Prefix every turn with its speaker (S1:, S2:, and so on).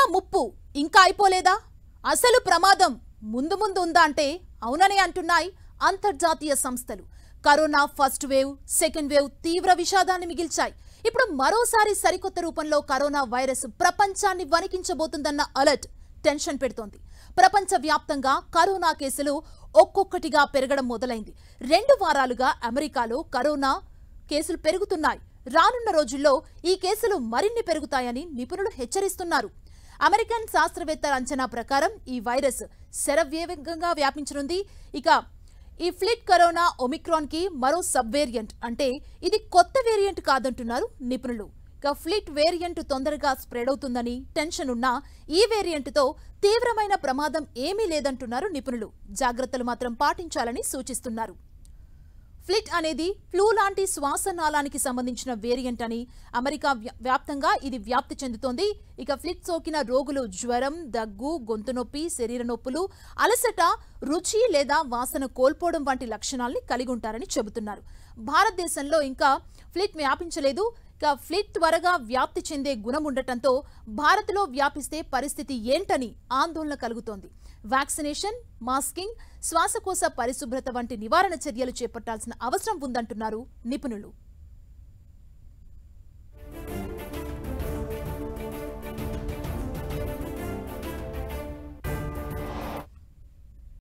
S1: Corona ముప్పు ఇంకా అయిపోలేదా? అసలు ప్రమాదం ముందు ముందు ఉందా అంటే అవుననే అంటున్నాయి అంతర్జాతీయ సంస్థలు. Corona first wave, second wave తీవ్ర విషాదాన్ని మిగిల్చాయి. ఇప్పుడు మరోసారి సరికొత్త రూపంలో కరోనా వైరస్ ప్రపంచాన్ని వణికించబోతుందన్న అలర్ట్ టెన్షన్ పెడుతోంది. ప్రపంచ వ్యాప్తంగా కరోనా కేసులు ఒక్కొక్కటిగా పెరగడం మొదలైంది. 2 వారాలుగా అమెరికాలో కరోనా కేసులు పెరుగుతున్నాయి. రానున్న రోజుల్లో ఈ కేసులు మరిన్ని పెరుగుతాయని నిపుణులు హెచ్చరిస్తున్నారు. అమెరికన్ శాస్త్రవేత్తల అంచనా ప్రకారం ఈ వైరస్ శరవేగంగా వ్యాపించనుంది. ఇక ఈ ఫ్లిట్ కరోనా ఒమిక్రాన్ కి మరో సబ్ వేరియంట్, అంటే ఇది కొత్త వేరియంట్ కాదంటున్నారు నిపుణులు. ఇక ఫ్లిట్ వేరియంట్ తొందరగా స్ప్రెడ్ అవుతుందని టెన్షన్ ఉన్నా ఈ వేరియంట్తో తీవ్రమైన ప్రమాదం ఏమీ లేదంటున్నారు నిపుణులు. జాగ్రత్తలు మాత్రం పాటించాలని సూచిస్తున్నారు. ఫ్లిట్ అనేది ఫ్లూ లాంటి శ్వాసనాళానికి సంబంధించిన వేరియంట్ అని అమెరికా వ్యాప్తంగా ఇది వ్యాప్తి చెందుతోంది. ఇక ఫ్లిట్ సోకిన రోగులు జ్వరం, దగ్గు, గొంతు నొప్పి, శరీర నొప్పులు, అలసట, రుచి లేదా వాసన కోల్పోవడం వంటి లక్షణాలని కలిగి ఉంటారని చెబుతున్నారు. భారతదేశంలో ఇంకా ఫ్లిట్ వ్యాపించలేదు. ఇక ఫ్లిట్ త్వరగా వ్యాప్తి చెందే గుణం ఉండటంతో భారత్లో వ్యాపిస్తే పరిస్థితి ఏంటని ఆందోళన కలుగుతోంది. వ్యాక్సినేషన్, మాస్కింగ్, శ్వాసకోశ పరిశుభ్రత వంటి నివారణ చర్యలు చేపట్టాల్సిన అవసరం ఉందంటున్నారు నిపుణులు.